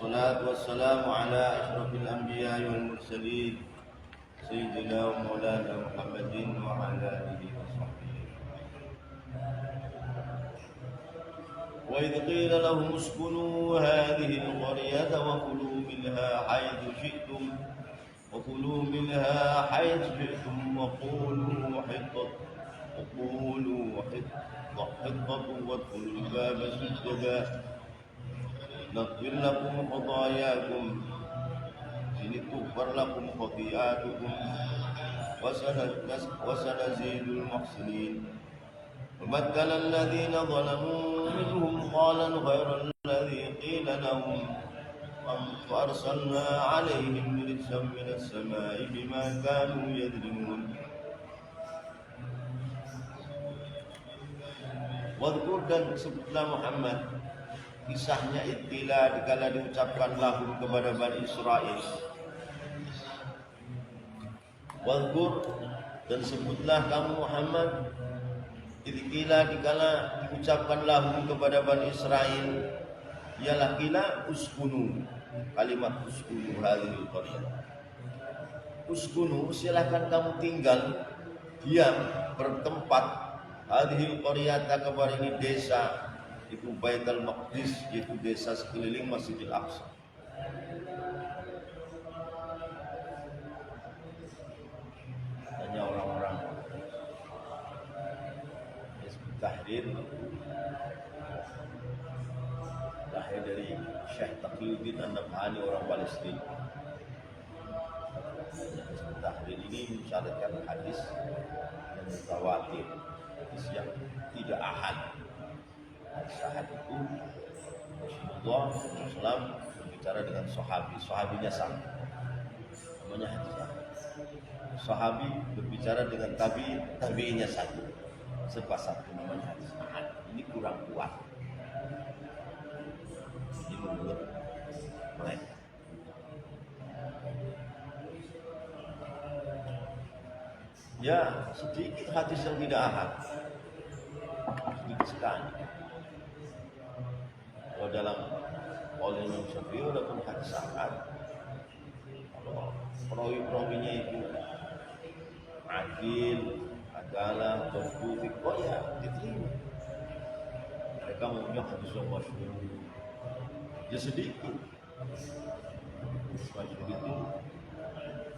والصلاة والسلام على أشرف الأنبياء والمرسلين سيدنا ومولانا محمد وعلى آله وصحبه. وإذ قيل لهم اسكنوا هذه القرية وكلوا منها حيث شئتم وقولوا حطة وادخلوا الباب سجدا نغفر لكم خطاياكم تغفر لكم خطيئاتكم وسنزيد المحسنين. وبدل الذين ظلموا منهم قولا غير الذي قيل لهم فأرسلنا عليهم رجزا من السماء بما كانوا يظلمون. Wadkur dan sebutlah Muhammad kisahnya ittila dikala diucapkan lahum kepada Bani Israel. Wadkur dan sebutlah kamu Muhammad ittila dikala diucapkan lahum kepada Bani Israel, ialah kila uskunu, kalimat uskunu hadhil qaryah. Uskunu silakan kamu tinggal, diam, bertempat hadhil qaryata kabar ini desa, itu Baitul Maqdis, yaitu desa sekeliling Masjidil Aqsa. Hanya orang-orang Hizbut Tahrir lahir dari Syekh Taqiyuddin An-Nabhani, orang Palestina. Hizbut Tahrir ini mensyaratkan hadis yang mutawatir, hadis yang tidak ahad. Hadis ahad itu Rasulullah SAW berbicara dengan sahabinya sama, namanya hadis ahad. Sahabi berbicara dengan tabi'inya satu, serba satu, namanya hadis ahad. Ini kurang kuat. Ini menurut mereka. Ya, sedikit hadis yang tidak ahad, sedikit sekali. Kalau dalam qaul Imam Syafi'i walaupun hadis ahad, kalau perawi-perawinya itu adil, adalah, terbukti, oh ya diterima. Mereka maunya hadis yang masyhur, ya sedikit. Masyhur itu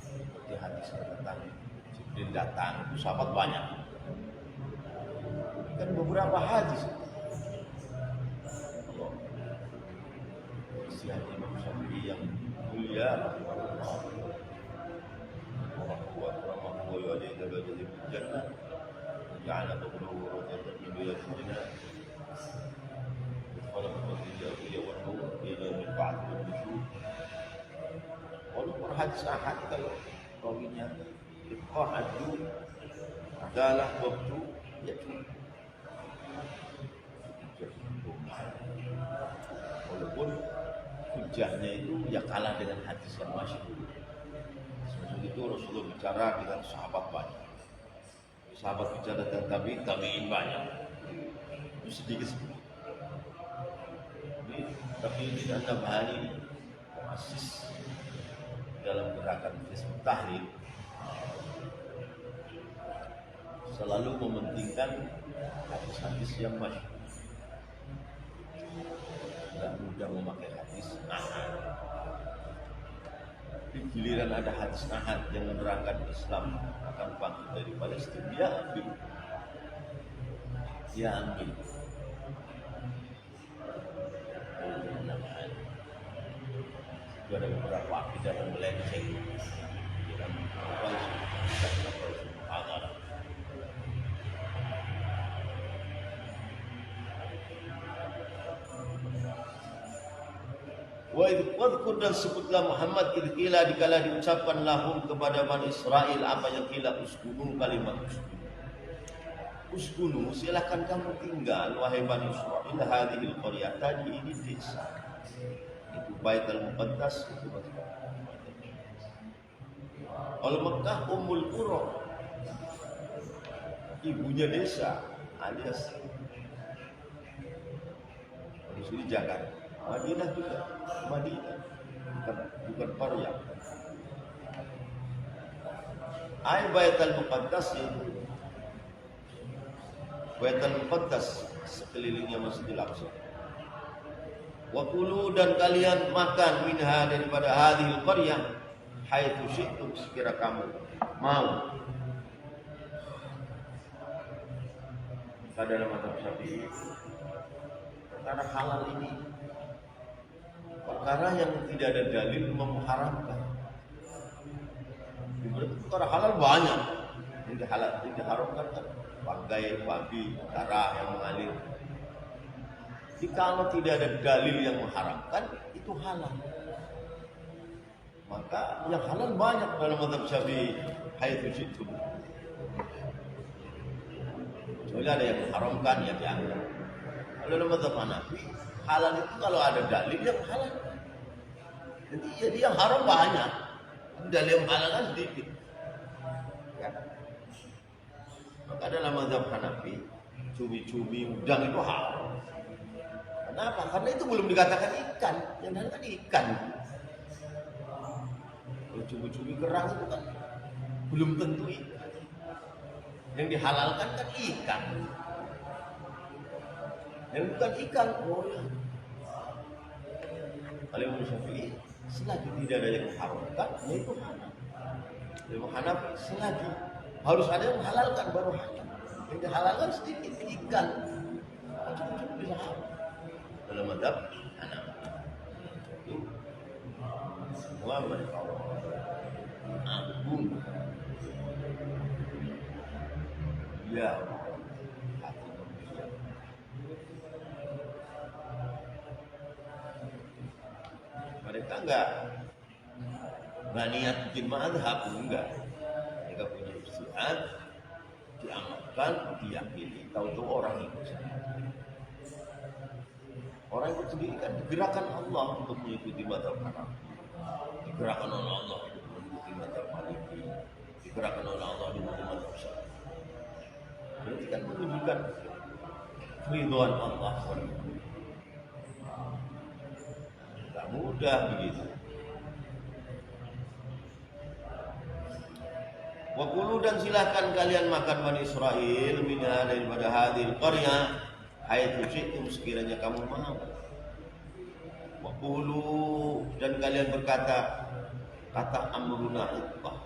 seperti hadis tentang Jibril datang, itu sahabat banyak. Kan beberapa hadis. Allah, istihad Imam Syafi'i yang mulia, orang kuat, orang kuat yang ada di dalam jannah, ja'ala qawluhu radatan min biladina, kalau berbeda dia warna dia min ba'd al-nusyur. Walaupun hadis ahad kalau rawinya iqah adu adalah waktu ya cukup. Walaupun hujahnya itu ya kalah dengan hadis yang masyhur. Sebab itu Rasulullah bicara dengan sahabat banyak. Sahabat bicara dengan tabi'in banyak. Itu sedikit-sedikit. Ini Taqiyuddin An-Nabhani muassis dalam gerakan Hizbut Tahrir selalu mementingkan hadis-hadis yang masyhur. Tidak mudah memakai hadis ahad. Di giliran ada hadis ahad yang menerangkan Islam akan bangkit dari Palestina, dia ambil. Itu ada beberapa akidah yang melenceng dalam agama. Wadkur dan sebutlah Muhammad idhila dikala diucapkan lahum kepada Bani Israel apa yang kila uskunu, kalimat uskunu. Uskunu, silakan kamu tinggal wahai Bani Israel hadhil qaryah, tadi ini desa. Itu Baitul Muqaddas, itu Kalau Mekah Ummul Qura, ibunya desa alias di sini Jakarta. Madinah juga, Madinah, bukan Qaryah. Baitul Muqaddas itu Baitul Muqaddas sekelilingnya Masjidil Aqsa. Wa kulu, dan kalian makan minha daripada hadhil qaryah haitsu syi'tum, sekira kamu mau. Dalam mazhab Syafi'i, perkara halal ini perkara yang tidak ada dalil mengharamkan. Perkara halal banyak yang diharamkan kan bangkai, babi, darah yang mengalir. Jadi kalau tidak ada dalil yang mengharamkan, itu halal. Maka yang halal banyak dalam mazhab Syafi'i, haitsu syi'tum. Kecuali ada yang mengharamkan, yang dianggap. Kalau dalam mazhab Hanafi, halal itu kalau ada dalil yang halal. Jadi yang haram banyak, dalil yang halal kan sedikit. Ya. Maka dalam mazhab Hanafi, cumi-cumi, udang itu haram. Kenapa? Karena itu belum dikatakan ikan, yang halal kan ikan. Kalau cumi-cumi kerang itu kan belum tentu ikan. Yang dihalalkan kan ikan. Yang bukan ikan, oh ya. Kalau Imam Syafi'i, selagi tidak ada yang mengharamkan, itu halal. Imam Hanafi, selagi harus ada yang menghalalkan baru halal. Yang dihalalkan sedikit ikan, cukup bisa halal. Dalam mazhab Hanafi, itu semua mereka agung. Ya, hati manusia. Mereka enggak niat bikin mazhab, enggak. Mereka punya ijtihad, diamalkan, diyakini, tahu-tahu orang ikut sendiri. Orang ikut sendiri kan digerakkan Allah untuk mengikuti mazhab Hanafi. Digerakkan oleh Allah untuk mengikuti mazhab Maliki. Digerakkan oleh Allah untuk mengikuti mazhab Syafi'i. Berarti kan menunjukkan keridhaan Allah. Tidak mudah begitu. Wa kulu, dan silahkan kalian makan Bani Israel minha daripada hadhil qaryah haitsu syi'tum, sekiranya kamu mau. Wa kulu, dan kalian berkata, kata amruna hittah.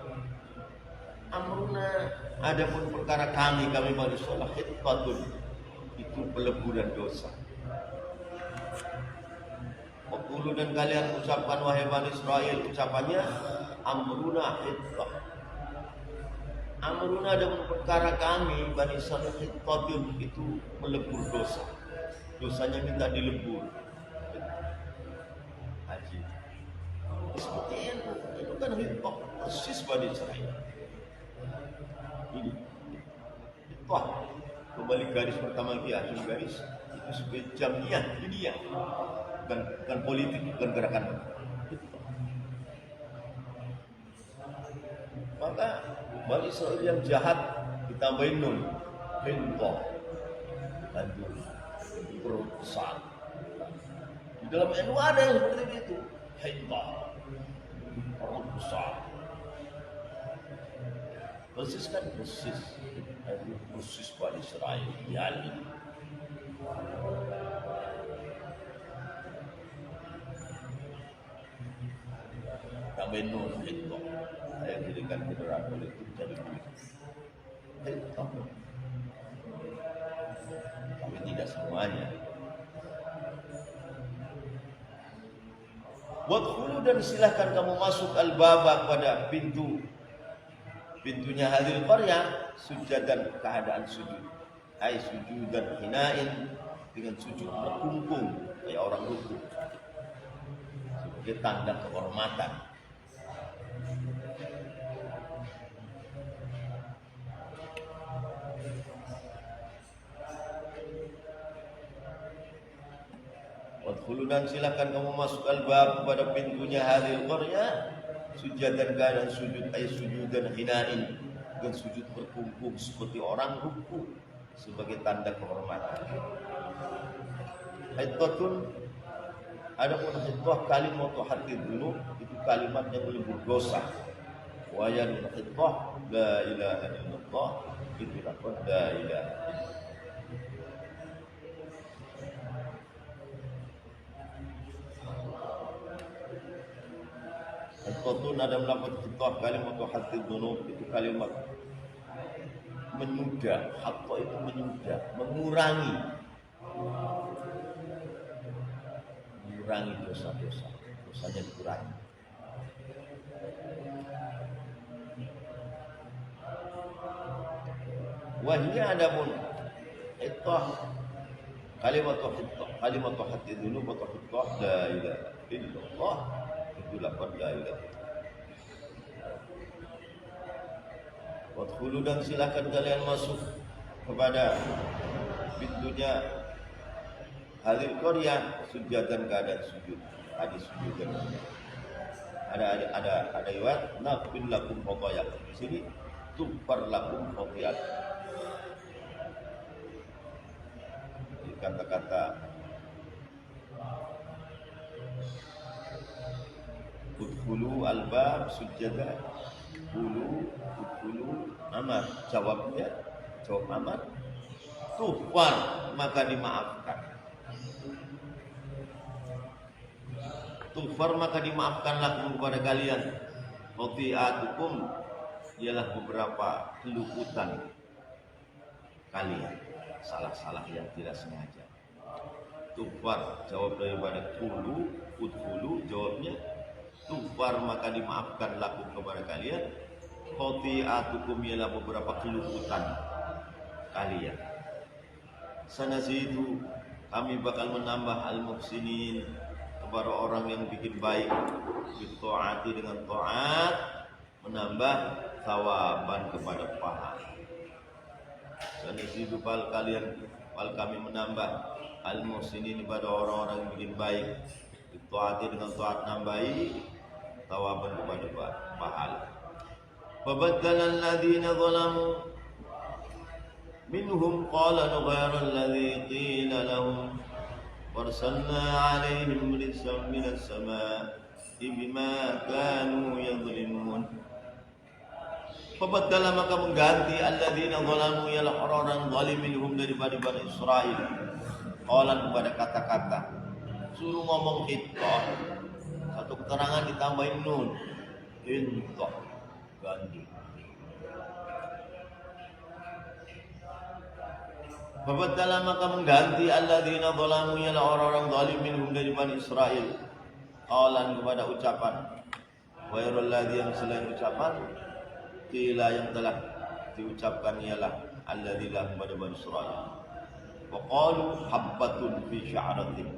Amruna, adapun perkara kami Bani Israel, hittatun, itu peleburan dosa. Wa kulu, dan kalian ucapkan wahai Bani Israel, ucapannya amruna hittah. Amruna, adapun perkara kami Bani Israel, hittatun, itu melebur dosa. Dosanya minta dilebur. Haji. Seperti itu kan hittah, persis Bani Israel. Ini hitah, kembali garis pertama dia, garis itu sebagai jamiah dunia, bukan politik, bukan gerakan. Maka Bani Israel yang jahat ditambahin nun, hitah, lanjut berusaha. Di dalam NU ada yang seperti itu, hitah, orang besar. Persis kan persis Bani Israel yani. Tambahin nun hitah, saya jadikan kendaraan politik jadi hitah, tapi tidak semuanya. Wadkhulu, dan silahkan kamu masuk al-baba, pada pintunya hadhil qaryah, sujadan, keadaan sujud. Ai sujudan hinain, dengan sujud berkungkung kayak orang ruku, sebagai tanda kehormatan. Wadkhulu, dan silakan kamu masuk al-bab, pada pintunya hadhil qaryah, sujadan, keadaan sujud, ay sujudan hinain, dengan sujud berkungkung seperti orang ruku, sebagai tanda kehormatan. Hittatun Adapun khitbah kalimatu hati dzunub itu kalimat yang melebur dosa. Wa yanul khitbah la ilaha illallah itu lafaz la ilaha illallah. Al-Qatun ada lafaz khitbah kalimatu hati dzunub itu kalimat menyudah, hatta itu menyudah, mengurangi dosa-dosa, dosanya dikurangi. Wahia adapun ittah kalimatu hati dzunub wa ittah la ilaha illallah itu lafaz la ilaha. Wadkhulu dan silakan kalian masuk kepada pintunya halil qaryah sujadan keadaan sujud. Hadis sujud dan ada riwayat nafil lakum khotoyak. Di sini tufar lakum khotoyak. Di kata-kata udkhulu albab sujadan udkhulu amar jawab amar tufar maka dimaafkan. Tufar maka dimaafkan lakum kepada kalian. Khoti'atukum ialah beberapa keluputan kalian, salah-salah yang tidak sengaja. Tufar jawab daripada udkhulu jawabnya tufar maka dimaafkan lakum kepada kalian. Khoti'atukum ialah beberapa keluputan kalian. Sanazidu kami bakal menambah al-muhsinin kepada orang yang bikin baik bitaati dengan taat menambah thawaban kepada pahala. Sanazidu bal kami menambah al-muhsinin kepada orang-orang yang bikin baik bitaati dengan taat nambahi thawaban kepada pahala. Fabaddala alladziina zalamu minhum qalan ghayra alladzi qila lahum warsalna 'alaihim rizqan minas samaa'i bima kanu yadhlimun. Fabaddala maka mengganti alladziina zalamu ialah orang-orang zalim minhum daripada Bani Israil qalan kepada kata-kata suruh ngomong khitbah satu keterangan ditambahin nun intah ganti. Fabaddala maka mengganti alladzina zalamu ialah orang-orang zalim minhum dari Bani Israil qalan kepada ucapan ghairul ladzi yang selain ucapan qila yang telah diucapkan ialah alladzina kepada Bani Israil wa qalu habbatun fi sya'ratin.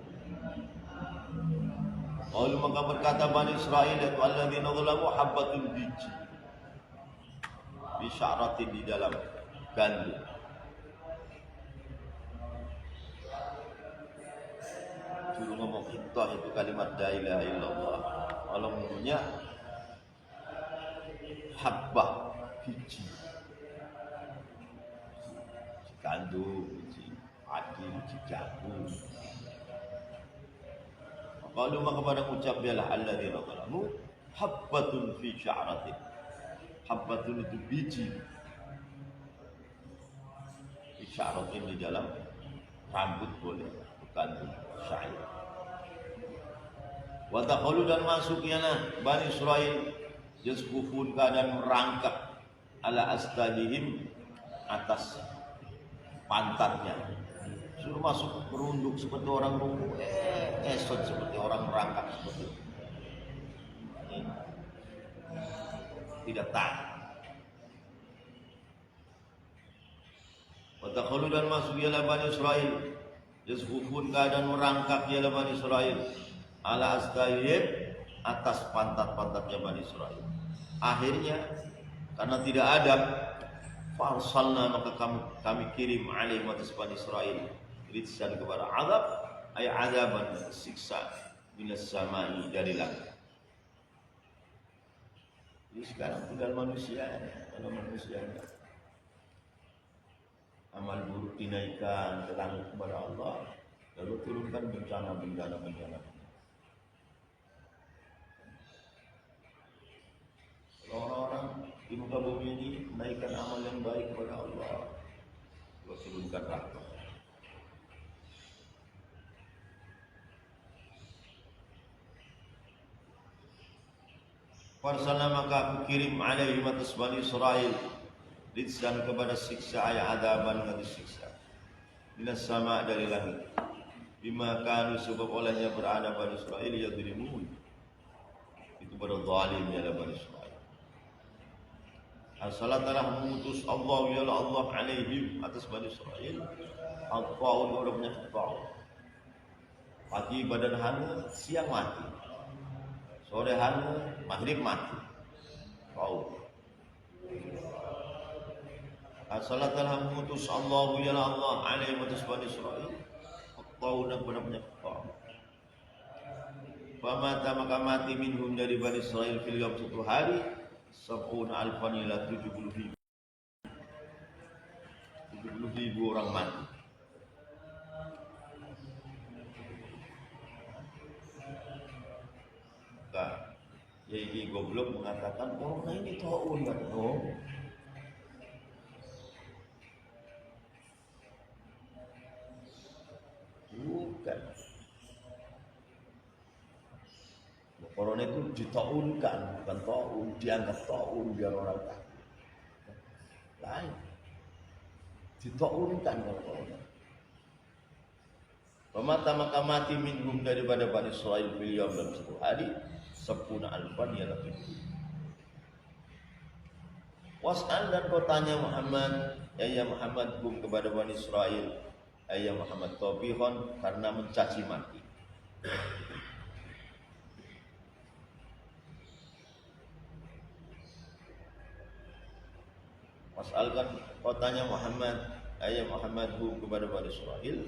Qalu maka berkata Bani Israil dan alladzina zalamu habbatun biji fi sya'ratin di dalam gandum. Suruh ngomong khitbah itu kalimat la ilaha illallah. Kalau ngomongnya habbah biji gandum, biji padi, biji jagung. Kalau maka pada ucap ialah alladzina zalamu habbatun fi sya'ratin. Habbatun itu biji fi sya'ratin di dalam rambut boleh gandum syair. Wa taqalu dan masuk yana Bani Israil yazkufun keadaan merangkak ala astahihim atas pantatnya. Suruh masuk merunduk seperti orang rungkuk, esot seperti orang merangkak seperti itu. Tidak tahan. Wa taqalu dan masuk yana Bani Israil yazkufun keadaan merangkak ialah Bani Israil ala astahiyib atas pantat-pantatnya Bani Israil. Akhirnya karena tidak adab farsalna maka kami kirim alaihim atas Bani Israil rizqan kepada azab ay azaban siksa minas samai dari langit. Jadi sekarang tinggal manusianya. Kalau manusianya amal buruk dinaikkan ke langit kepada Allah, lalu turunkan bencana. muka bumi ini menaikkan amal yang baik kepada Allah. Allah turunkan rahmat. Farsalna maka aku kirim alaihim atas Bani Israel rizqan kepada siksa ay adaban dengan siksa minas sama dari langit bima kanu sebab olehnya berada Bani Israel yadrimun itu berzalim ya Bani Israel. As-salatalah mengutus Allah ya Allah alaihim atas Bani Israel al-qaul orang banyak tahu pagi badan hana siang mati sore hari maghrib mati. Tahu. As-salatalah mengutus Allah ya Allah alaihi wa Bani Israel. Tahu dan benar-benar tahu. Famata maka mati minhum dari Bani Israel fil yawm satu hari 10 alfan ila 70.000 orang mati. Jadi goblok mengatakan corona ini taun kan? Oh, bukan. Corona itu ditaunkan, bukan taun, dianggap taun biar orang takut. Lain, ditaunkan kalau corona. Pemata maka mati minhum daripada Bani Israel beliau dalam satu hari 10 alfan ya lebih. Was'al dan kau tanya Muhammad, ya Muhammad hum kepada Bani Israel, ya Muhammad tawbihon karena mencaci maki. Was'al kan kau tanya Muhammad, ya Muhammad hum kepada Bani Israel.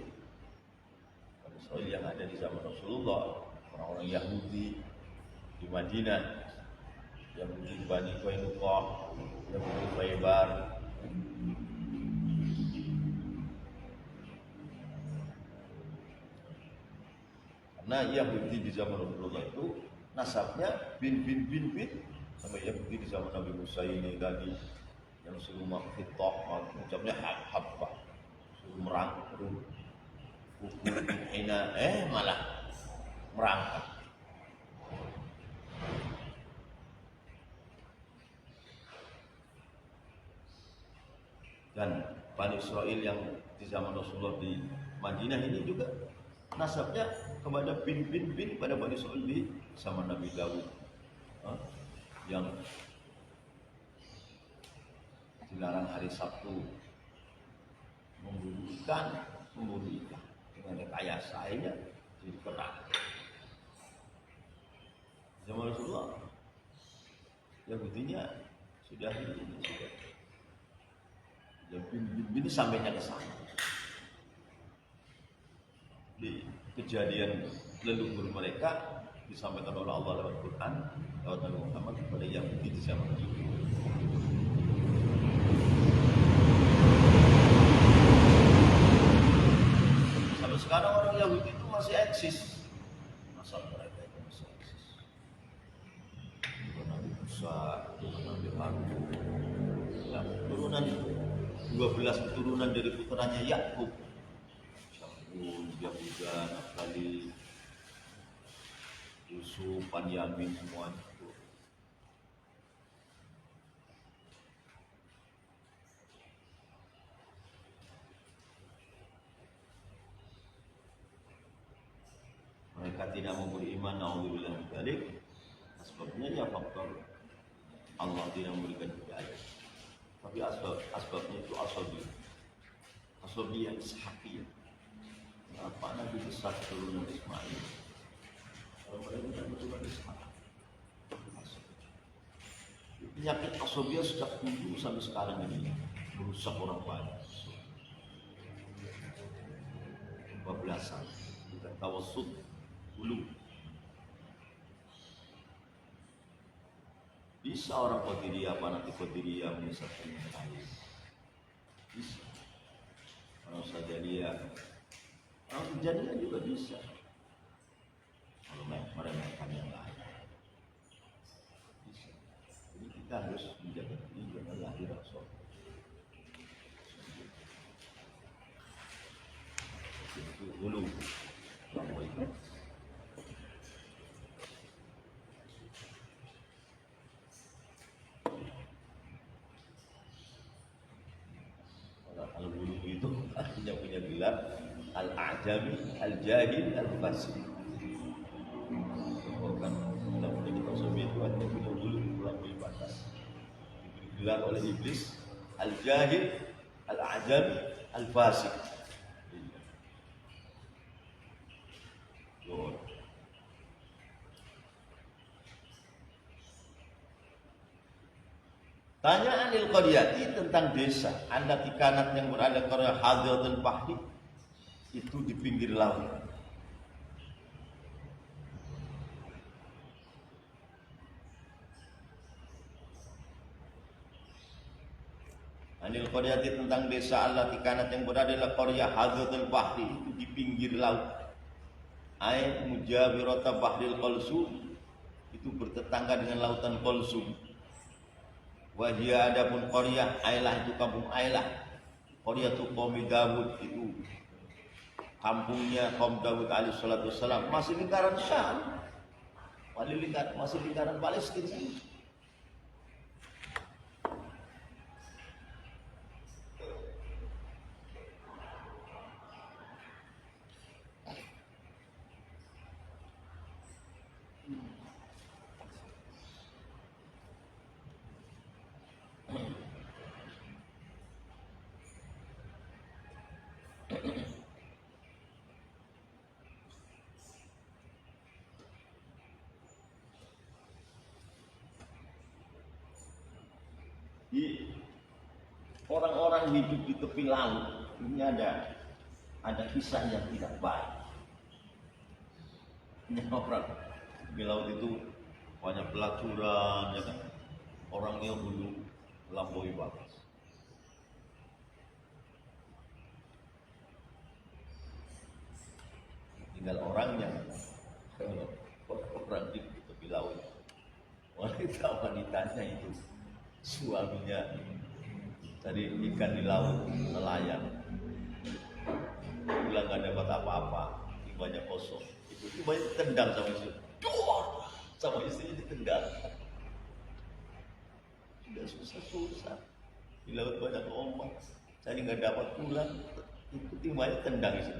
Bani Israel yang ada di zaman Rasulullah, orang-orang Yahudi di Madinah, Yahudi Bani Qainuqa, Yahudi Khaybar. Karena Yahudi di zaman Rasulullah itu nasabnya bin sama Yahudi di zaman Nabi Musa ini tadi yang suruh makhitah, ucapnya habba, suruh merangkul, hina malah merangkak. Dan Bani Israel yang di zaman Rasulullah di Madinah ini juga nasabnya kepada bin pada Bani Israel di sama Nabi Dawud yang dilarang hari Sabtu membunuh ikan dengan rekayasanya jadi perang. Zaman Rasulullah Yahudinya sudah ya bin sampainya ke sana. Di kejadian leluhur mereka disampaikan oleh Allah lewat Quran, lewat Nabi Muhammad kepada Yahudi di zaman itu. Sampai sekarang orang Yahudi itu masih eksis. Masa mereka itu masih eksis. Nabi Musa, Nabi Harun, ya, turunan 12 keturunan dari putranya Yakub, Syamul, Yahuda, Naftali, Yusuf, Banyamin, semua itu. Mereka tidak mau beriman, na'udzubillah min dzalik. Sebabnya ya faktor Allah tidak memberikan hidayah. Tapi asbabnya itu asabiyah ishaqiyah. Apa Nabi besar keturunan Ismail? Kalau mereka tidak keturunan Ismail, penyakit asabiyah sejak dulu sampai sekarang ini merusak orang banyak. Kebablasan, bukan tawassut dulu. Bisa orang Qadiriyah, fanatik Qadiriyah menyesatkan yang lain. Bisa. Orang Sajaliyah, orang Tijaniyah juga bisa. Kalau meremehkan yang lain, bisa. Jadi kita harus menjaga diri. Itu hulu. Assalamualaikum. Al-Hulu itu artinya punya gelar Al-A'jami, Al-Jahil, Al-Fasih. Bukan dalam kitab Soviet itu artinya punya hulu melampaui batas. Diberi gelar oleh iblis Al-Jahil, Al-A'jami, Al-Fasih. Tanya anil qaryati tentang desa allati kanat yang berada qarya hadratul bahri itu di pinggir laut. Anil qaryati tentang desa allati kanat yang berada di qarya hadratul bahri itu di pinggir laut. Ai mujawirata bahril Qalsum itu bertetangga dengan lautan Qalsum. Wahia adapun qaryah Ailah itu kampung Ailah. Qaryah itu kaum Dawud itu kampungnya kaum Dawud alaihi salatu wassalam, masih lingkaran Syam. Masih lingkaran Palestina. Orang-orang hidup di tepi laut ini ada kisah yang tidak baik. Ini orang di laut itu banyak pelacuran, ya kan? Orangnya dulu melampaui batas. Tinggal orangnya, orang di tepi laut, wanitanya itu suaminya tadi ikan di laut, nelayan, pulang gak dapat apa-apa, banyak kosong, itu banyak tendang sama istri, sama istrinya ditendang. Sudah susah-susah, di laut banyak ombak, saya nggak dapat pulang, itu timahnya tendang istri.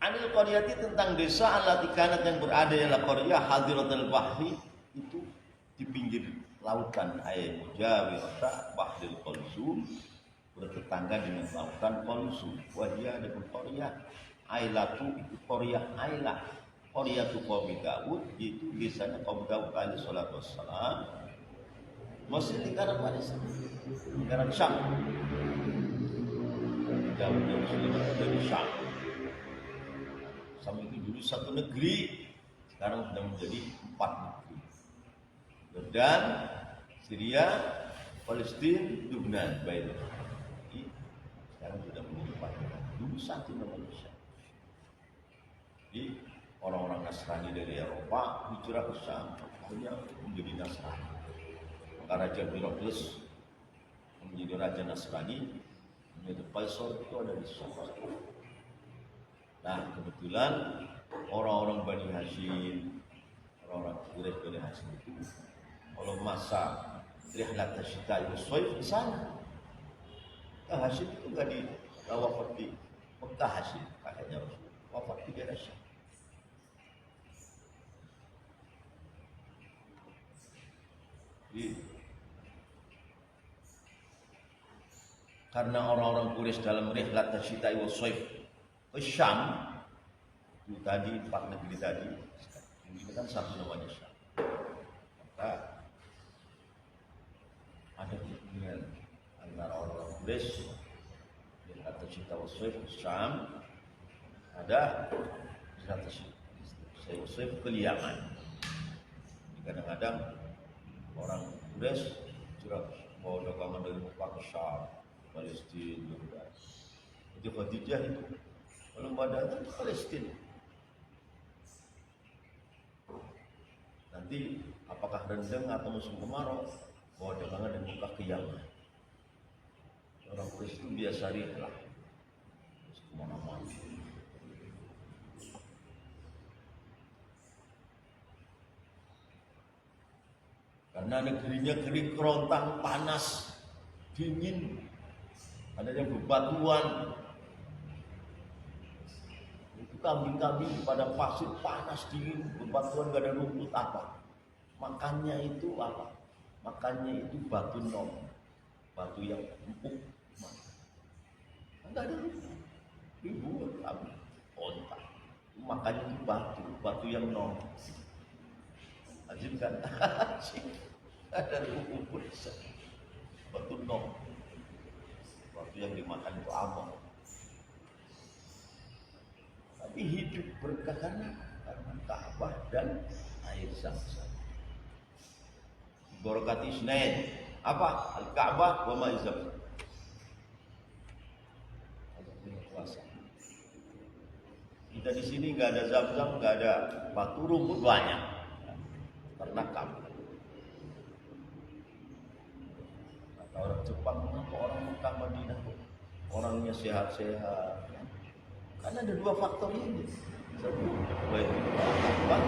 Anil qaryati tentang desa allati kanat yang berada di qaryah hadiratul bahri itu di pinggir lautan air mujawirata bahril Qalsum bertetangga dengan lautan Qalsum. Wahia ada qaryah Ailatu itu qaryah Ailah. Qaryah tu kaum Dawud itu desanya kaum Dawud alaihi salatu wassalam. Masih lingkaran Palestina, lingkaran Syam. Dawud yang Sulaiman dari Syam. Sama itu dulu satu negeri, sekarang sudah menjadi 4 negeri. Yordan, Syria, Palestina, Lebanon, Beirut. Sekarang sudah menjadi 4 negeri. Dulu satu Indonesia. Jadi orang-orang Nasrani dari Eropa hijrah ke Syam, akhirnya menjadi Nasrani. Maka Raja Heraklius menjadi Raja Nasrani, menjadi Kaisar itu ada di Syam. Nah, kebetulan orang-orang Bani Hashim, orang-orang Quraisy Bani Hashim itu kalau masa rihlat tasyita itu soif di sana. Nah, Hashim itu enggak di wafat di Mekah Hashim, kakaknya Rasul. Wafat di daerah Syam. Karena orang-orang Quraisy dalam rihlat tasyita itu soif Syam itu tadi 4 negeri tadi ini kan satu namanya Syam. Maka ada hubungan antara orang Quraisy dan kata cinta wasif Syam, ada kata wasif ke Yaman. Kadang-kadang orang Quraisy curah bawa dagangan dari Mekah ke Syam, Palestina, Jordan. Itu Khadijah itu. Kalau badannya itu Palestina. Nanti apakah rendeng atau musim kemarau, bawa dagangan dan buka kiamat. Orang Quraisy itu biasa rihlah kemana-mana. Karena negerinya kering kerontang, panas, dingin, ada yang bebatuan. Itu kambing-kambing pada pasir panas dingin, bebatuan gak ada rumput apa. Makannya itu apa? Makannya itu batu nom, batu yang empuk. Enggak ada rumput. Ribuan kambing, onta. Makannya itu batu yang nom. Azim kan? Ada rumput. Batu nom. Batu yang dimakan itu amon. Tapi hidup berkah karena Ka'bah dan air Zam-Zam. Barakat Isnain. Apa? Al-Ka'bah wa ma'i Zam-Zam. Kita di sini nggak ada Zam-Zam, nggak ada batu, rumput banyak. Karena Ka'bah. Kata orang Jepang, mengapa orang Mekah Madinah orangnya sehat-sehat? Karena ada dua faktor ini. Satu, baik Ka'bah.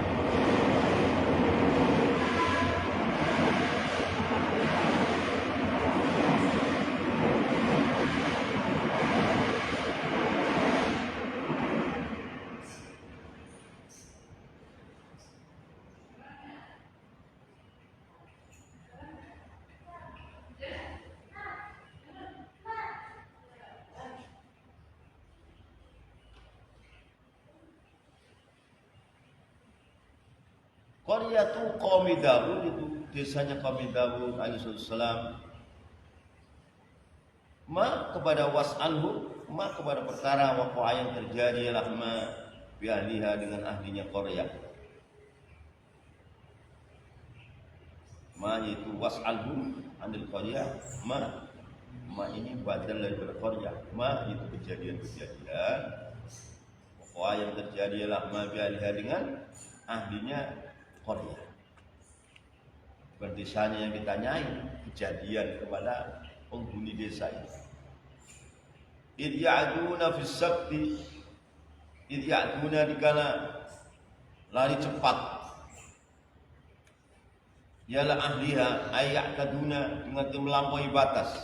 Qaryatu qaumi Daud, itu desanya qaumi Daud alaihissalam. Ma kepada was'alhu, ma kepada perkara waqa'a yang terjadi ialah ma bi ahliha dengan ahlinya qaryah. Ma itu was'alhu anil qaryah, ma ini badal dari qaryah. Ma itu kejadian-kejadian waqa'a yang terjadi ialah ma bi ahliha dengan ahlinya Korea. Bukan desanya yang ditanyai, kejadian kepada penghuni desa itu. Idh ya'duna fis sabti, idh ya'duna dikala lari cepat. Yalah ahliha ayyakaduna dengan melampaui batas.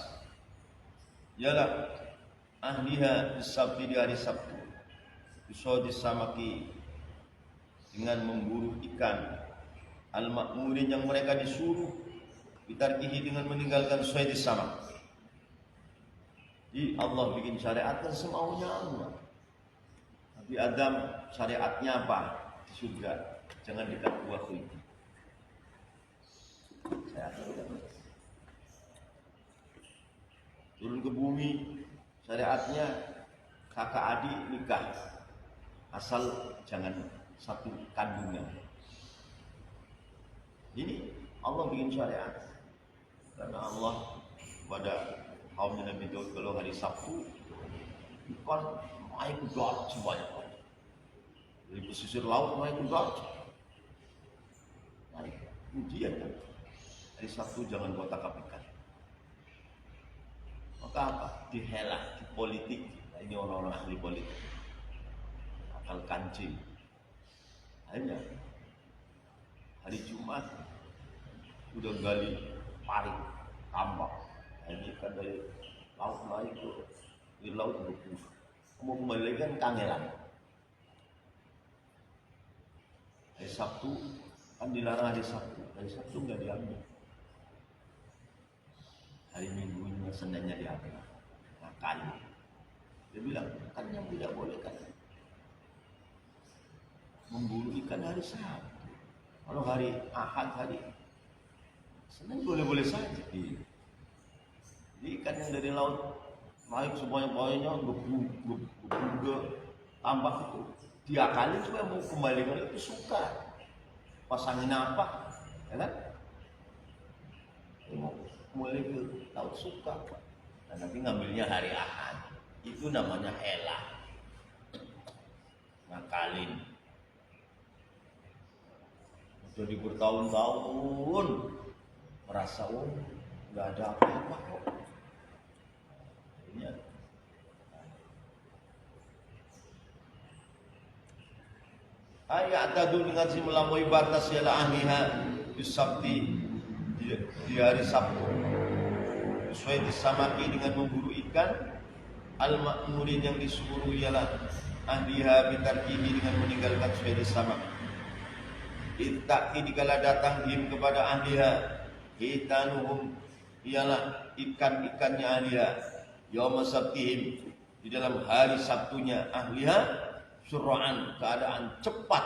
Yalah ahliha fis sabti di hari Sabtu. Bisodi samaki dengan memburu ikan. Al-ma'murin yang mereka disuruh bitarkihi dengan meninggalkan suai sama. Jadi Allah bikin syariat kan semaunya Allah. Nabi Adam syariatnya apa? Di surga jangan dekat buah itu. Turun ke bumi syariatnya kakak adik nikah asal jangan satu kandungan. Ini Allah bikin syariat karena Allah pada kaumnya Nabi Daud kalau hari Sabtu ikan naik ke darat sebanyak dari pesisir laut naik ke darat naik ujian kan hari Sabtu jangan kau tangkap ikan. Maka apa? Dihela di politik. Ini orang-orang ahli politik akal kancing. Hanya hari Jumat udah gali parit tambak ini kan dari laut naik ke di laut beku mau kembalikan kangelan. Hari Sabtu kan dilarang hari Sabtu nggak diambil, hari Minggunya Seninnya diambil. Nah kali dia bilang kan yang tidak boleh kan memburu ikan hari Sabtu. Kalau hari Ahad, hari Senin boleh-boleh saja. Jadi ikan yang dari laut naik sebanyak-banyaknya bebuga tambah itu diakali supaya mau kembalikan itu suka. Pasangin apa? Ya kan? Mau mulai ke laut suka. Nah, nanti ngambilnya hari Ahad. Itu namanya helah. Ngakalin. Jadi bertahun-tahun merasa nggak ada apa-apa kok. Akhirnya ayat tadu dengan si melampaui batas ialah ahliha bisabti di hari Sabtu. Sesuai disamaki dengan memburu ikan. Al-ma'murin yang disuruh ialah ahliha bitarkihi dengan meninggalkan sesuai disamaki. Ittaqi dikala datang him kepada ahliha hitanuhum ialah ikan-ikannya ahliha yauma sabtihim di dalam hari Sabtunya ahliha sur'an keadaan cepat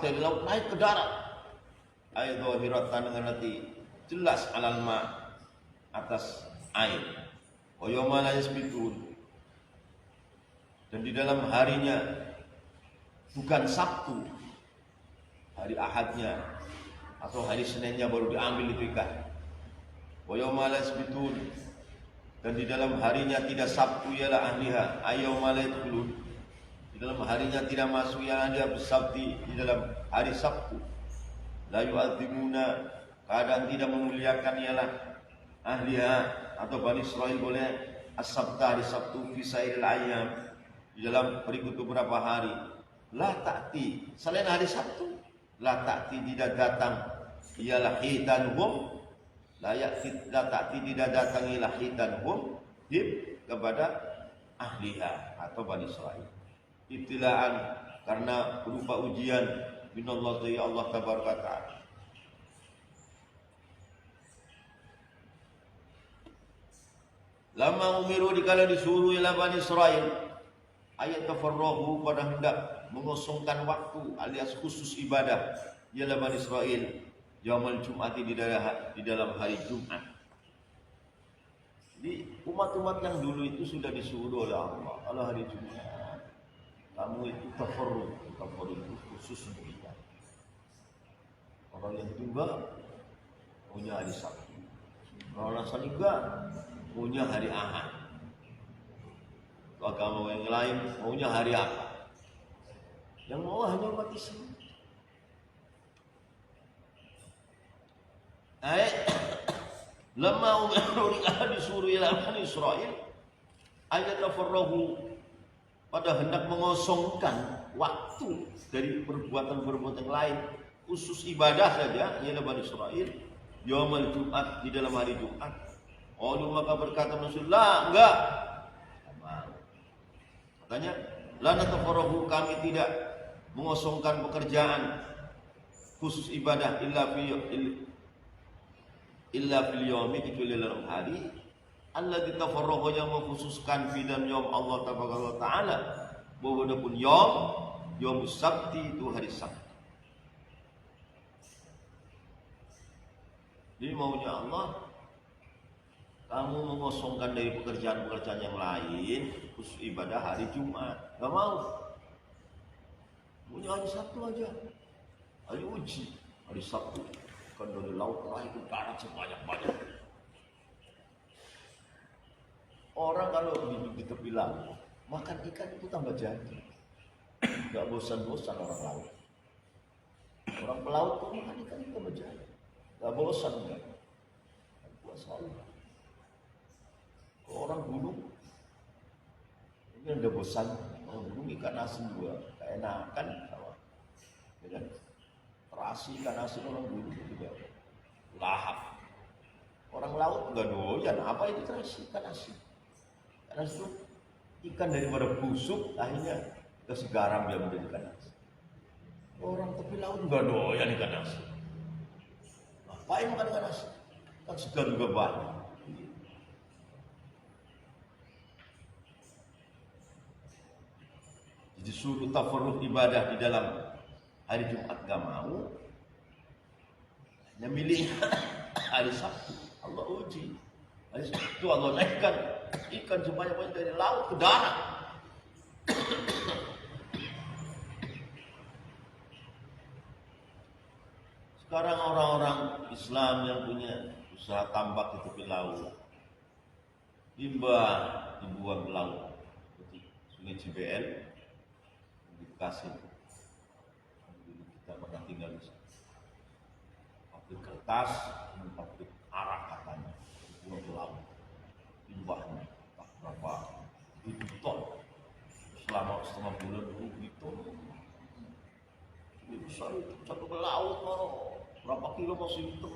dari laut naik ke darat ayat dhahiratan dengan nanti jelas alal ma atas air wa yauma la yasbitun dan di dalam harinya bukan Sabtu hari Ahadnya atau hari Seninnya baru diambil itu ikan wa yauma la yasbitun dan di dalam harinya tidak Sabtu ialah ahliha ayyuma la yadkhulun di dalam harinya tidak masuk yang dia bersabdi di dalam hari Sabtu la yu'adzimuna keadaan tidak memuliakan ialah ahliha atau Bani Israil boleh as-sabta hari Sabtu fi sairil ayyam di dalam berikut beberapa hari la ta'ti selain hari Sabtu la ta'ti tidak datang ialah hitanuhum la ta'ti tidak datang ialah hitanuhum kepada ahliha atau Bani Israil ibtilaan karena berupa ujian minallah dari Allah tabaraka ta'ala. Lama umiru dikala disuruh ila Bani Israil ayat tafarrahu pada hendak mengosongkan waktu alias khusus ibadah ialah Bani Israil yaumul Jum'ati di dalam hari Jumat. Jadi umat-umat yang dulu itu sudah disuruh oleh Allah kalau hari Jumat kamu itu tafarruh itu khusus untuk ibadah. Orang yang juga punya hari Sabtu, orang asal juga punya hari Ahad. Agama yang lain maunya hari apa? Yang mau hanya umat Islam. Lama umiru disuruh ila Bani Israil ayat tafarrahu pada hendak mengosongkan waktu dari perbuatan-perbuatan lain khusus ibadah saja ialah Bani Israil yaumul Jumat di dalam hari Jumat. Maka berkata Rasulullah enggak. Katanya la natafarrahu kami tidak mengosongkan pekerjaan khusus ibadah illa fil yaumi kecuali dalam hari alladzi tafarrahu yang mengkhususkan fi dalam yaum Allah tabaraka taala bahwa adapun yaum Sabti itu hari Sabtu. Jadi maunya Allah kamu mengosongkan dari pekerjaan-pekerjaan yang lain khusus ibadah hari Jumat. Gak mau. Maunya hari Sabtu aja. Hari uji. Hari Sabtu. Kan dari laut naik ke darat sebanyak-banyak. Orang kalau hidup di tepi laut makan ikan itu tambah jadi. Gak bosan-bosan orang laut. Orang pelaut tuh makan ikan itu tambah jadi. Gak bosan enggak. Puasa Allah. Orang gunung ini udah bosan, orang gunung ikan asin juga, keenakan sama, ya kan? Terasi ikan asin orang gunung juga lahap. Orang laut nggak doyan, apa itu terasi ikan asin? Karena itu ikan daripada busuk, akhirnya kasih garam dia menjadi ikan asin. Orang tepi laut nggak doyan ikan asin. Ngapain makan ikan asin? Kan segar juga banyak. Disuruh tafarruh ibadah di dalam hari Jumat gak mau, hanya milih hari Sabtu. Allah uji hari Sabtu Allah naikkan ikan sebanyak-banyak dari laut ke darat. Sekarang orang-orang Islam yang punya usaha tambak di tepi laut limbah dibuang ke laut seperti Sungai Cibel di Bekasi. Dulu kita pernah tinggal di sana. Pabrik kertas dan pabrik arak katanya dibuang ke laut. Limbahnya tak berapa ribu ton selama setengah bulan itu besar itu satu ke laut berapa kilo masih itu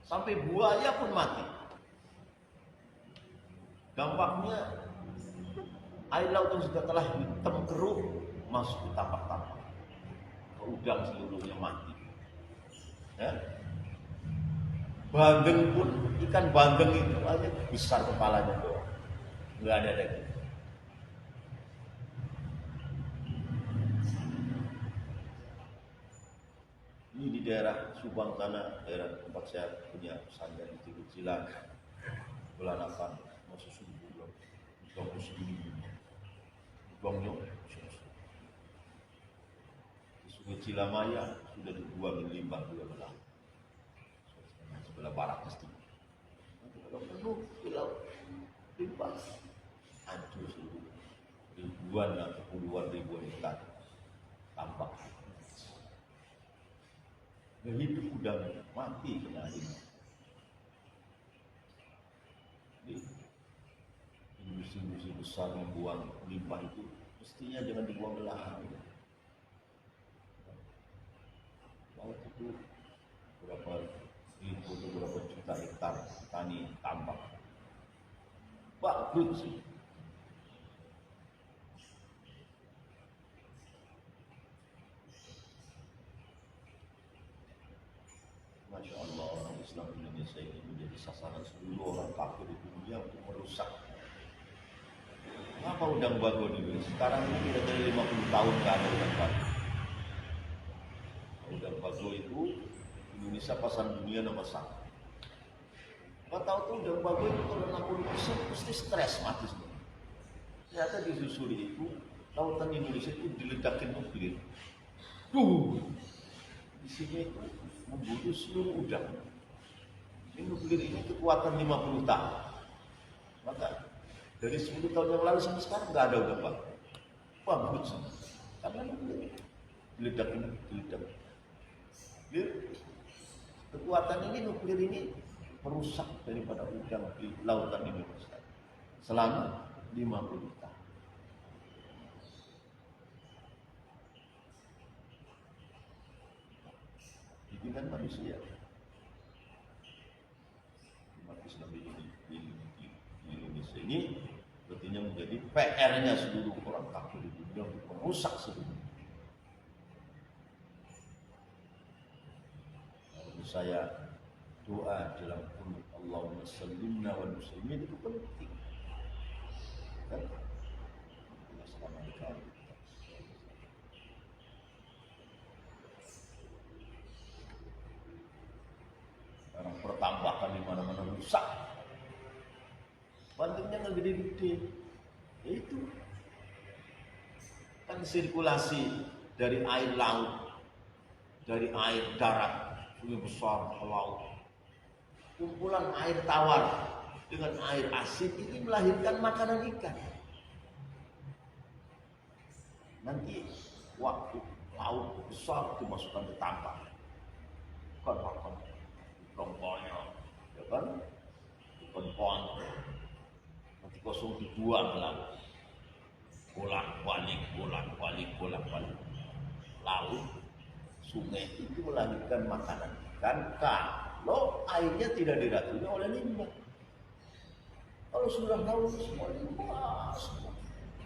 sampai buaya pun mati. Dampaknya air laut yang sudah telah hitam keruh masuk ke tapak-tapak, udang seluruhnya mati. Ya? Bandeng pun, ikan bandeng itu aja besar kepalanya doang, nggak ada lagi. Ini di daerah Subang sana, daerah tempat saya punya pesantren di Cilang, Belanakan, masih subuh, buang segini, buangnya di Sungai Cilamaya sudah dibuang limbah juga belah, sebelah barat pasti. Kalau penuh di laut, limbah, hancur seluruh ribuan atau puluhan ribuan ikan tampak. Hidup udah mati kena ini. Industri-industri besar membuang limbah itu mestinya jangan dibuang ke lahan. Laut itu berapa ribu atau berapa juta hektar tani tambak. Bagus sih. Masya Allah, orang Islam Indonesia ini menjadi sasaran seluruh orang kafir di dunia untuk merusak. Apa udang bago di Indonesia? Sekarang ini tidak dari 50 tahun nggak ada udang bago. Udang bago itu Indonesia pasar dunia nomor 1. Apa tahu tuh udang bago itu kalau 60% pasti stres mati semua. Ternyata disusuri itu lautan Indonesia itu diledakin nuklir. Di sini itu membunuh seluruh udang. Ini nuklir ini kekuatan 50 tahun. Maka dari 10 tahun yang lalu sampai sekarang nggak ada udang bago. Bagus. Karena nuklir diledak. Kekuatan ini nuklir ini merusak daripada udang di lautan Indonesia selama 50 tahun. Bikinan manusia. Umat Islam di Indonesia ini artinya menjadi PR-nya seluruh orang kafir di dunia untuk merusak seluruh. Lalu saya doa dalam qul Allahumma sallimna wal muslimin itu penting. Kan? Assalamualaikum. Sekarang pertambakan di mana-mana rusak. Bandingnya nggak gede-gede. Ya itu kan sirkulasi dari air laut, dari air darat, sungai besar ke laut. Kumpulan air tawar dengan air asin ini melahirkan makanan ikan. Nanti waktu laut besar dimasukkan ke tambang, kan makan longkongnya, ya kan, ikan pon, nanti kosong dibuang ke laut, bolak-balik, laut, sungai itu melahirkan makanan ikan. Kalau airnya tidak diracuni oleh limbah, kalau sudah laut semua limbah,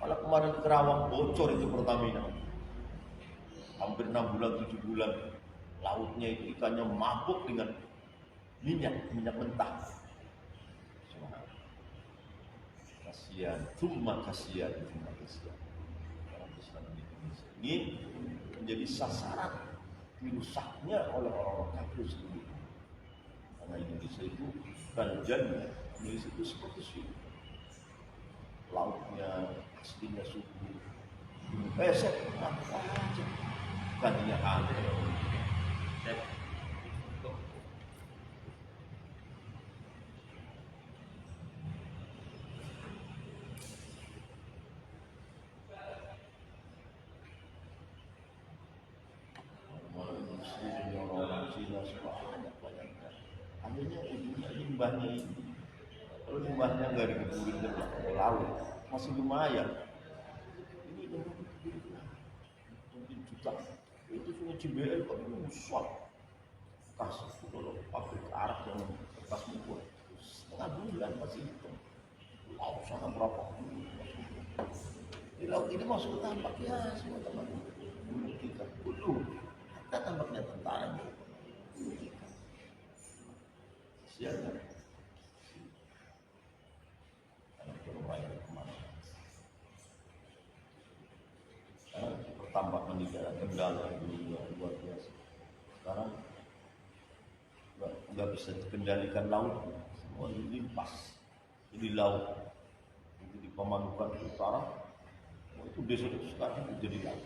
malah kemarin Kerawang bocor itu Pertamina, hampir 6 bulan 7 bulan, lautnya itu ikannya mabuk dengan minyak mentah. Kasihan. Orang Islam di Indonesia ini menjadi sasaran dirusaknya oleh orang-orang kafir sendiri. Karena Indonesia itu kerajaan, Indonesia itu seperti sini. Lautnya aslinya subur, pesek apa aja, gantinya ada. Akhirnya ujungnya limbahnya ini. Kalau limbahnya nggak dikuburin ke laut, masih lumayan. Ini mungkin juta. Itu sungai Cibeil kok ini besar. Kasih kalau pabrik Arab yang bekas mukul setengah bulan masih hitung. Laut sana berapa? Di laut ini masuk tambak ya semua tambak. Bulu kita dulu, kita tambaknya tentara. Siapa? Karena bermain kemana? Tambak meninggal kendala dulu luar biasa. Sekarang nggak bisa dikendalikan laut, semua dilimpas. Jadi laut itu di Pamanukan Utara, itu desa itu sekarang jadi laut.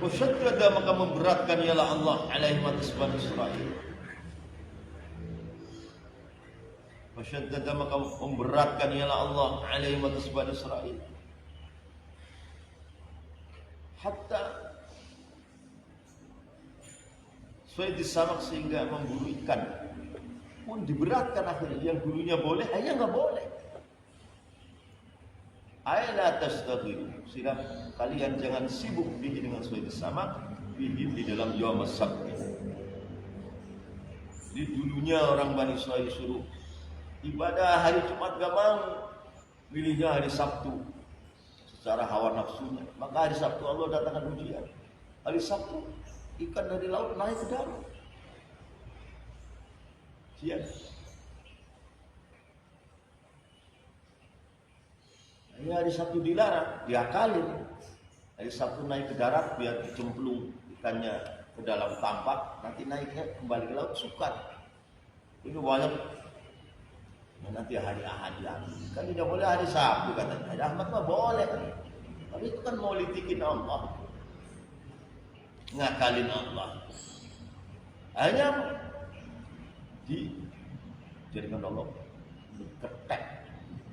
Wasyaddada maka memberatkan ialah Allah alaihim atas Bani Israil. Wasyaddada maka memberatkan ialah Allah alaihim atas Bani Israil. Hatta Suaid disamak sehingga memburu ikan pun diberatkan akhirnya. Yang dulunya boleh hanya nggak boleh. Aila tastaghiru, sehingga kalian jangan sibuk bihi dengan Suaid disamak bihi di dalam yaum as-sabt. Di dulunya orang Bani Israil suruh ibadah hari Jumat gak mau, pilihnya hari Sabtu secara hawa nafsunya. Maka hari Sabtu Allah datangkan ujian. Hari Sabtu ikan dari laut naik ke darat. Siap. Ini hari Sabtu dilarang, diakalin. Hari Sabtu naik ke darat biar dicemplung ikannya ke dalam tampak, nanti naiknya kembali ke laut sukar. Ini banyak. Nanti hari Ahad lagi. Kan tidak boleh hari Sabtu katanya. Hari Ahmad mah boleh kan. Tapi itu kan mau litikin Allah. Ngakalin Allah. Hanya dijadikan Allah ketek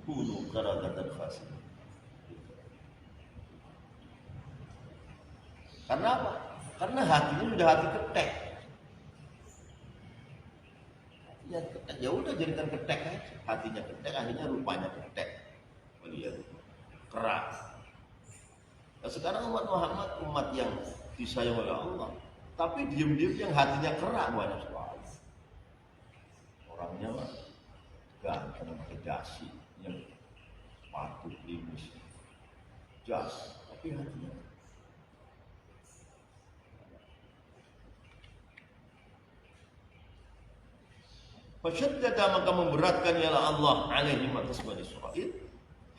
bulu karadatan fasih. Karena apa? Karena hatinya sudah hati ketek. Ya ketek, ya udah jadikan ketek aja. Hatinya ketek, akhirnya rupanya ketek. Lihat keras. Nah, sekarang umat Muhammad umat yang disayang oleh Allah, tapi diam-diam yang hatinya kerak banyak sekali. Orangnya mah ganteng pakai dasi yang patut limis, jas, tapi hatinya. Fasyaddada maka memberatkan ialah Allah alaihim atas Bani Israil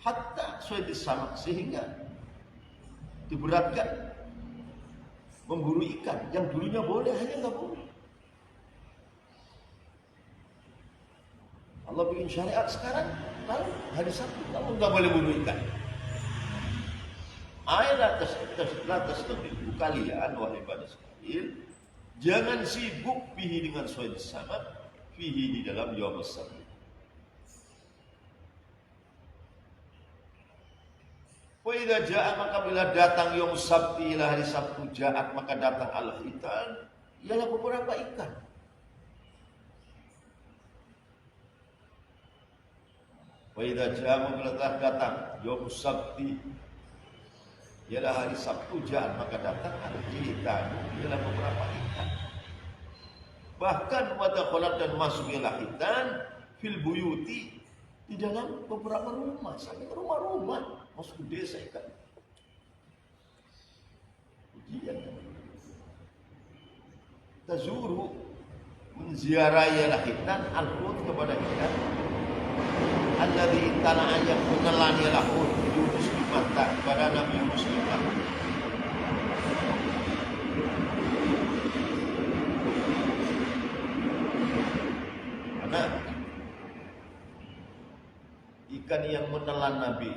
hatta Suaid disamak sehingga diberatkan memburu ikan yang dulunya boleh hanya nggak boleh. Allah bikin syariat sekarang kalau hari Sabtu kamu nggak boleh buru ikan. Ayat atas tertipu kalian wahai Bani Israil, jangan sibuk bihi dengan Suaid disamak fihi di dalam yaum as-sabt. Wa idza jaa maka bila datang yaum sabti ila hari Sabtu jaat maka datang al-hitan ialah beberapa ikan. Wa idza jaa bila datang yaum sabti ialah hari Sabtu jaat maka datang al-hitan ialah beberapa ikan. Bahkan wadakhalat dan masuk ialah hitan fil buyuti di dalam beberapa rumah sampai ke rumah-rumah. Masuk ke desa ikan. Ujian. Tazuru menziarahi lahitan al-hud kepada ikan. Alladzi tala ayat menelan lahud Yunus di mata kepada Nabi Yunus di mata. Karena ikan yang menelan Nabi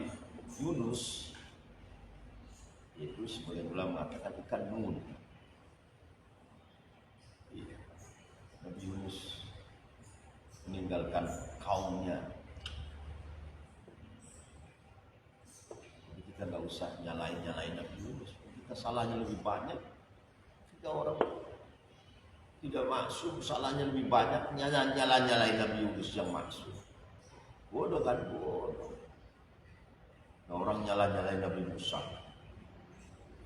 Yunus itu sebagian ulama mengatakan ikan nun. Nabi Yunus meninggalkan kaumnya kita nggak usah nyalain Nabi Yunus. Kita salahnya lebih banyak. Kita orang tidak maksum, salahnya lebih banyak, nyalain Nabi Yunus yang maksum. Bodoh kan, bodoh. Nah, orang nyalain Nabi Musa,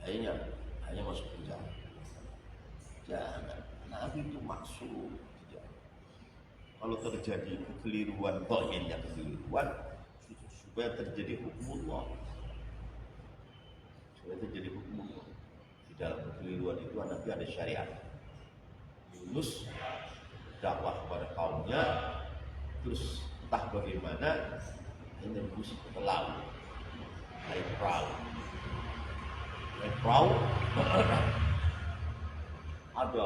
hanya masuk penjara. Jangan, Nabi itu maksum. Kalau terjadi kekeliruan, supaya terjadi hukum Allah. Supaya terjadi hukum Allah. Di dalam kekeliruan itu Nabi ada syariat. Yunus dakwah kepada kaumnya, terus entah bagaimana menembus ke laut, naik perahu, ada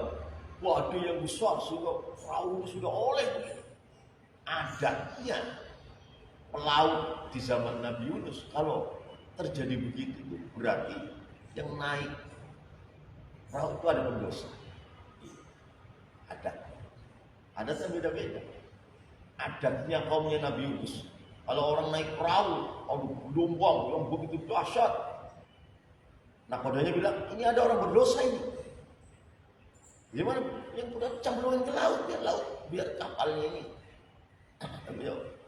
waduh yang besar, sudah perahu sudah oleh. Adatnya pelaut di zaman Nabi Yunus, kalau terjadi begitu berarti yang naik perahu itu ada pendosa. Adatnya beda-beda. Adatnya kaumnya Nabi Yunus, kalau orang naik perahu, aduh gelombang yang begitu dahsyat. Nakodanya bilang, ini ada orang berdosa ini. Gimana? Yang udah cemplungin ke laut, biar kapalnya ini.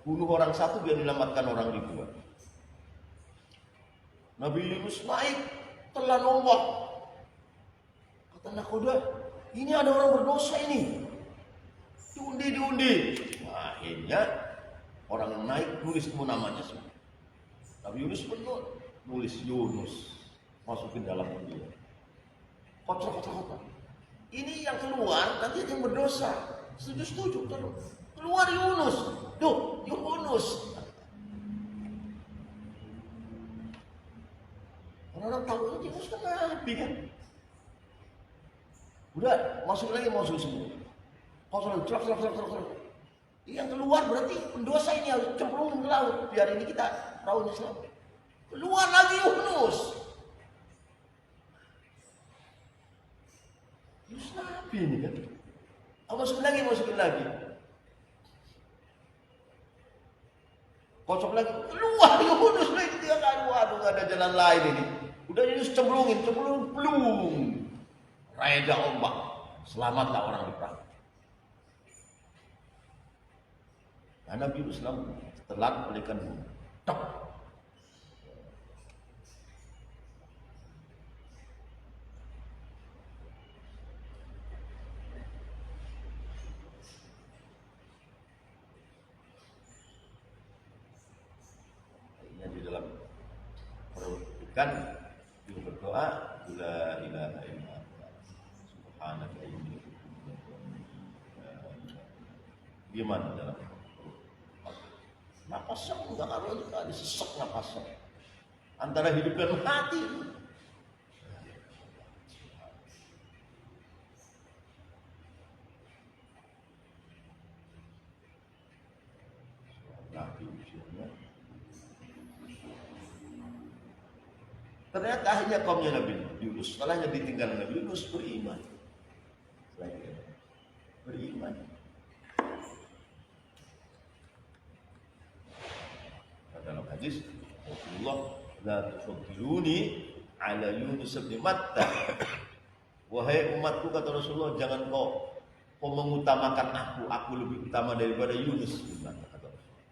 Bunuh orang satu biar menyelamatkan orang ribuan. Nabi Yunus naik, telan ombak. Kata nakoda, ini ada orang berdosa ini. Diundi. Nah, akhirnya orang yang naik nulis semua namanya semua. Nabi Yunus benar, nulis Yunus, masukin dalam undi. Kotor. Ini yang keluar nanti yang berdosa. Setuju. Keluar Yunus. Yunus. Orang-orang tahu itu Yunus kan Nabi kan. Udah masuk semua. Kotor. Yang keluar berarti pendosa ini harus cemplung ke laut. Biar ini kita perahunya selamat. Keluar lagi Yunus. Yunus Nabi ini kan. Masukin lagi. Kocok lagi. Keluar Yunus lagi. Dia kan, waduh gak ada jalan lain ini. Udah Yunus cemplung belum. Reda ombak. Selamatlah orang di perahu. Nah, Nabi Islam telan oleh ikan bunga. Tok. Ini di dalam perut ikan dia berdoa, la ilaha illallah subhanaka inni gimana dalam napasnya enggak karuan juga disesek napasnya antara hidup dan mati. Ternyata akhirnya kaumnya Nabi Yunus, setelahnya ditinggal Nabi Yunus beriman. Dalam hadis Rasulullah, la tufaddiluni ala Yunus bin Matta. Wahai umatku, kata Rasulullah, jangan kau mengutamakan aku lebih utama daripada Yunus bin Matta, kata Rasulullah.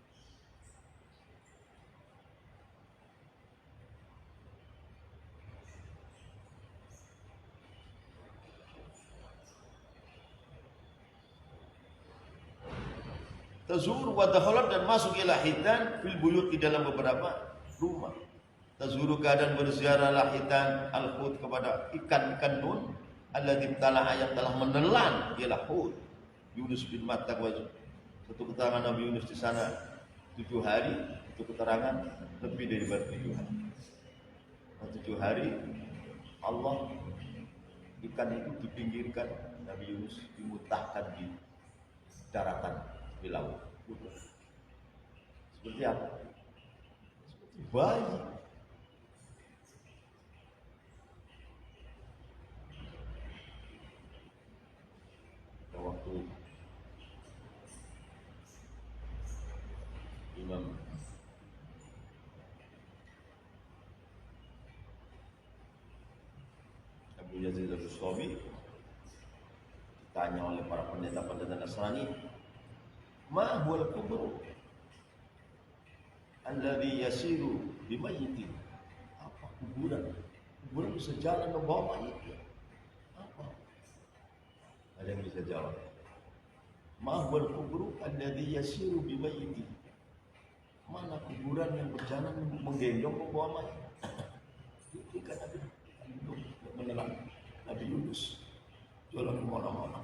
Tazuru wa dakhalat, dan masuk ila hitan fil buyut, di dalam beberapa rumah. Tazuru, keadaan berziarahlah hitan al-hut, kepada ikan nun alladzi tala, ayat telah menelan ialah hut Yunus bin Matta. Satu keterangan Nabi Yunus di sana 7 hari, itu keterangan lebih daripada 7 hari. 7 hari Allah ikan itu dipinggirkan, Nabi Yunus dimutahkan di daratan, di laut. Seperti apa? Seperti bayi. Waktu Imam Sobi ditanya oleh para pendeta-pendeta Nasrani, ma huwal kubur alladhi yasiru bimayyitin. Apa kuburan? Kuburan bisa jalan membawa mayit. Apa? Ada yang bisa jawab? Ma huwal kubur alladhi yasiru bimayyitin. Mana kuburan yang berjalan menggendong membawa mayit? Itu kan Nabi menelan Nabi Yunus jalan kemana-mana.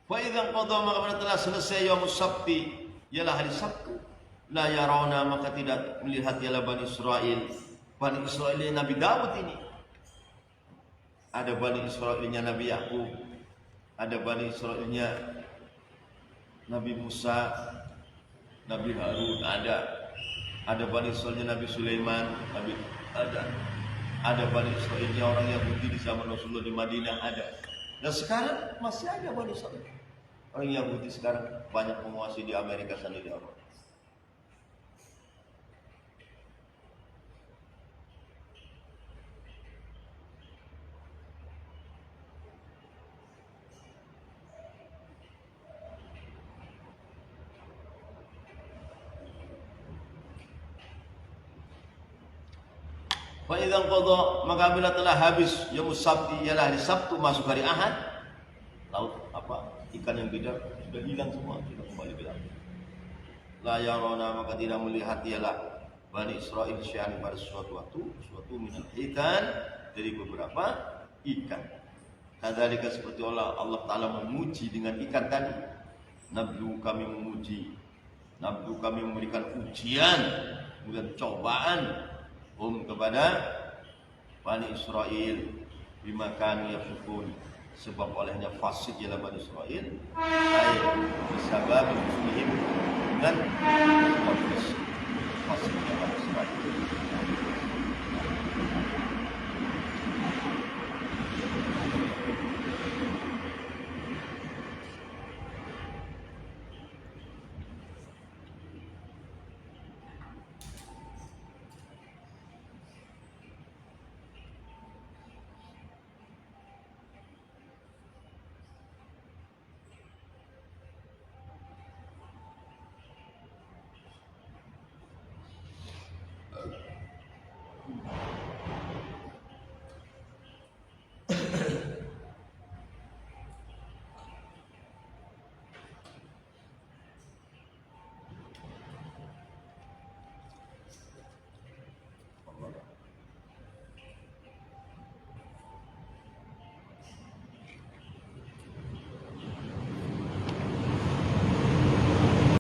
Fa idza qada maka telah selesai yaum sabti, ialah hari Sabtu, la yarawna maka tidak melihat ialah Bani Israel. Bani Israel Nabi Daud ini. Ada Bani Israelnya Nabi Yakub, ada Bani Israelnya Nabi Musa, Nabi Harun, ada Bani Israelnya Nabi Sulaiman, ada Bani Israelnya orang Yahudi di zaman Rasulullah di Madinah ada. Dan sekarang masih ada Bani Israel. Orang Yahudi sekarang banyak menguasai di Amerika sana di Eropa. Fa idza qada maka bila telah habis yaum sabti ialah hari Sabtu masuk hari Ahad, laut apa ikan yang tidak sudah hilang semua, sudah kembali ke dalam. La yarona maka tidak melihat ialah Bani Israel syai'an pada suatu minal hitan dari beberapa ikan. Kadzalika seperti Allah Taala memuji dengan ikan tadi. Nablu kami memuji, nablu kami memberikan ujian, kemudian cobaan kepada Bani Israel bima kanu yafsukun, sebab olehnya fasik ialah Bani Israel ayat disabab muslim dan fasiknya Bani Israel.